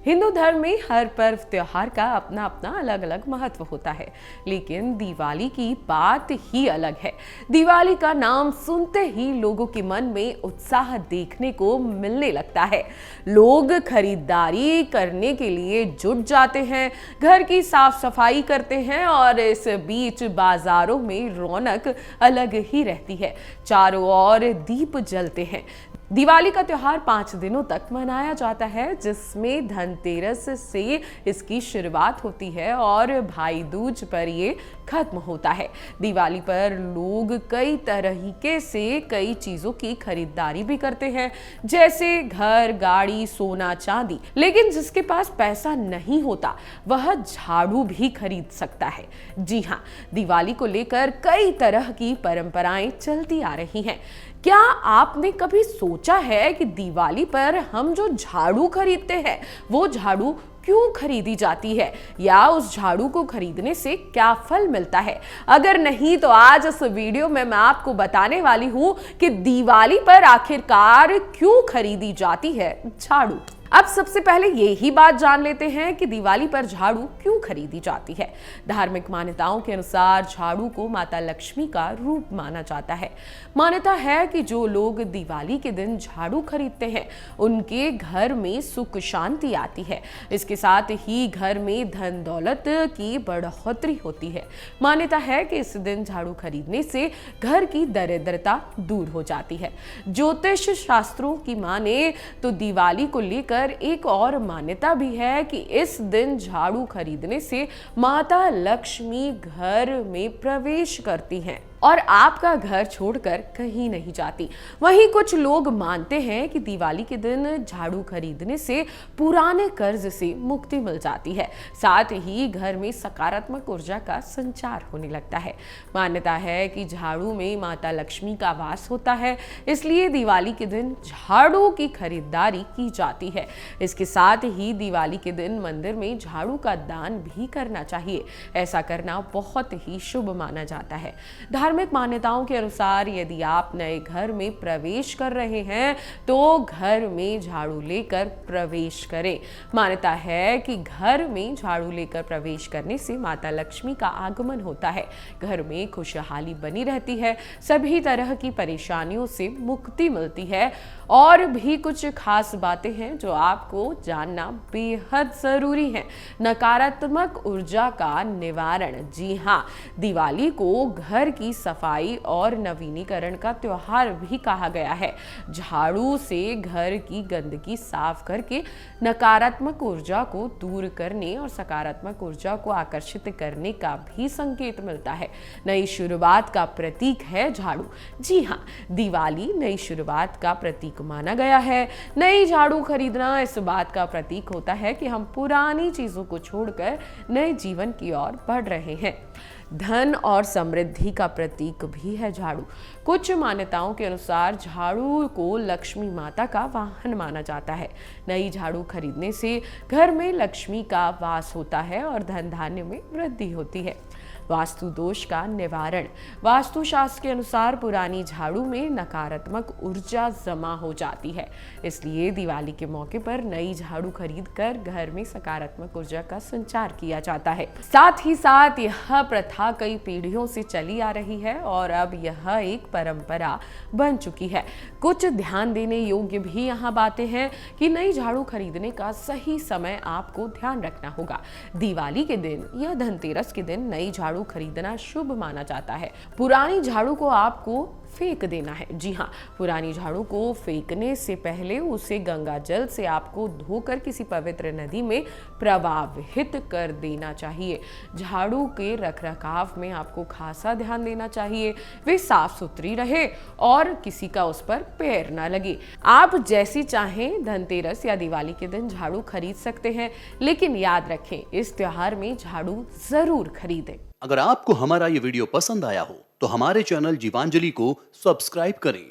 हिंदू धर्म में हर पर्व त्योहार का अपना अपना अलग अलग महत्व होता है, लेकिन दिवाली की बात ही अलग है। दिवाली का नाम सुनते ही लोगों के मन में उत्साह देखने को मिलने लगता है। लोग खरीदारी करने के लिए जुट जाते हैं, घर की साफ सफाई करते हैं और इस बीच बाजारों में रौनक अलग ही रहती है। चारों ओर दीप जलते हैं। दिवाली का त्योहार 5 दिनों तक मनाया जाता है, जिसमें धनतेरस से इसकी शुरुआत होती है और भाई दूज पर ये खत्म होता है। दिवाली पर लोग कई तरीके से कई चीजों की खरीदारी भी करते हैं, जैसे घर, गाड़ी, सोना, चांदी। लेकिन जिसके पास पैसा नहीं होता वह झाड़ू भी खरीद सकता है। जी हाँ, दिवाली को लेकर कई तरह की परंपराएं चलती आ रही हैं। क्या आपने कभी सोचा है कि दिवाली पर हम जो झाड़ू खरीदते हैं वो झाड़ू क्यों खरीदी जाती है, या उस झाड़ू को खरीदने से क्या फल मिलता है? अगर नहीं तो आज इस वीडियो में मैं आपको बताने वाली हूं कि दिवाली पर आखिरकार क्यों खरीदी जाती है झाड़ू। अब सबसे पहले ये ही बात जान लेते हैं कि दिवाली पर झाड़ू क्यों खरीदी जाती है। धार्मिक मान्यताओं के अनुसार झाड़ू को माता लक्ष्मी का रूप माना जाता है। मान्यता है कि जो लोग दिवाली के दिन झाड़ू खरीदते हैं उनके घर में सुख शांति आती है। इसके साथ ही घर में धन दौलत की बढ़ोतरी होती है। मान्यता है कि इस दिन झाड़ू खरीदने से घर की दरिद्रता दूर हो जाती है। ज्योतिष शास्त्रों की माने तो दिवाली को लेकर एक और मान्यता भी है कि इस दिन झाड़ू खरीदने से माता लक्ष्मी घर में प्रवेश करती हैं और आपका घर छोड़कर कहीं नहीं जाती। वहीं कुछ लोग मानते हैं कि दिवाली के दिन झाड़ू खरीदने से पुराने कर्ज से मुक्ति मिल जाती है, साथ ही घर में सकारात्मक ऊर्जा का संचार होने लगता है। मान्यता है कि झाड़ू में माता लक्ष्मी का वास होता है, इसलिए दिवाली के दिन झाड़ू की खरीदारी की जाती है। इसके साथ ही दिवाली के दिन मंदिर में झाड़ू का दान भी करना चाहिए। ऐसा करना बहुत ही शुभ माना जाता है। धार्मिक मान्यताओं के अनुसार यदि आप नए घर में प्रवेश कर रहे हैं तो घर में झाड़ू लेकर प्रवेश करें। मान्यता है कि घर में झाड़ू लेकर प्रवेश करने से माता लक्ष्मी का आगमन होता है, घर में खुशहाली बनी रहती है, सभी तरह की परेशानियों से मुक्ति मिलती है। और भी कुछ खास बातें हैं जो आपको जानना बेहद जरूरी है। नकारात्मक ऊर्जा का निवारण। जी हाँ, दिवाली को घर की सफाई और नवीनीकरण का त्योहार भी कहा गया है। झाड़ू से घर की गंदगी साफ करके नकारात्मक ऊर्जा को दूर करने और सकारात्मक ऊर्जा को आकर्षित करने का भी संकेत मिलता है। नई शुरुआत का प्रतीक है झाड़ू। जी हाँ, दिवाली नई शुरुआत का प्रतीक माना गया है। नई झाड़ू खरीदना इस बात का प्रतीक होता है कि हम पुरानी चीजों को छोड़कर नए जीवन की ओर बढ़ रहे हैं। धन और समृद्धि का प्रतीक भी है झाड़ू। कुछ मान्यताओं के अनुसार झाड़ू को लक्ष्मी माता का वाहन माना जाता है। नई झाड़ू खरीदने से घर में लक्ष्मी का वास होता है और धन धान्य में वृद्धि होती है। वास्तु दोष का निवारण। वास्तु शास्त्र के अनुसार पुरानी झाड़ू में नकारात्मक ऊर्जा जमा हो जाती है, इसलिए दिवाली के मौके पर नई झाड़ू खरीदकर घर में सकारात्मक ऊर्जा का संचार किया जाता है। साथ ही साथ यह प्रथा कई पीढ़ियों से चली आ रही है और अब यह एक परंपरा बन चुकी है। कुछ ध्यान देने योग्य भी यहाँ बातें हैं कि नई झाड़ू खरीदने का सही समय आपको ध्यान रखना होगा। दिवाली के दिन या धनतेरस के दिन नई झाड़ू खरीदना शुभ माना जाता है। पुरानी झाड़ू को आपको फेंक देना है। जी हाँ, पुरानी झाड़ू को फेंकने से पहले उसे गंगा जल से आपको धोकर किसी पवित्र नदी में प्रवाहित कर देना चाहिए। झाड़ू के रखरखाव में आपको खासा ध्यान देना चाहिए, वे साफ सुथरी रहे और किसी का उस पर पैर ना लगे। आप जैसी चाहें धनतेरस या दिवाली के दिन झाड़ू खरीद सकते हैं, लेकिन याद रखें इस त्योहार में झाड़ू जरूर खरीदें। अगर आपको हमारा ये वीडियो पसंद आया हो तो हमारे चैनल जीवांजलि को सब्सक्राइब करें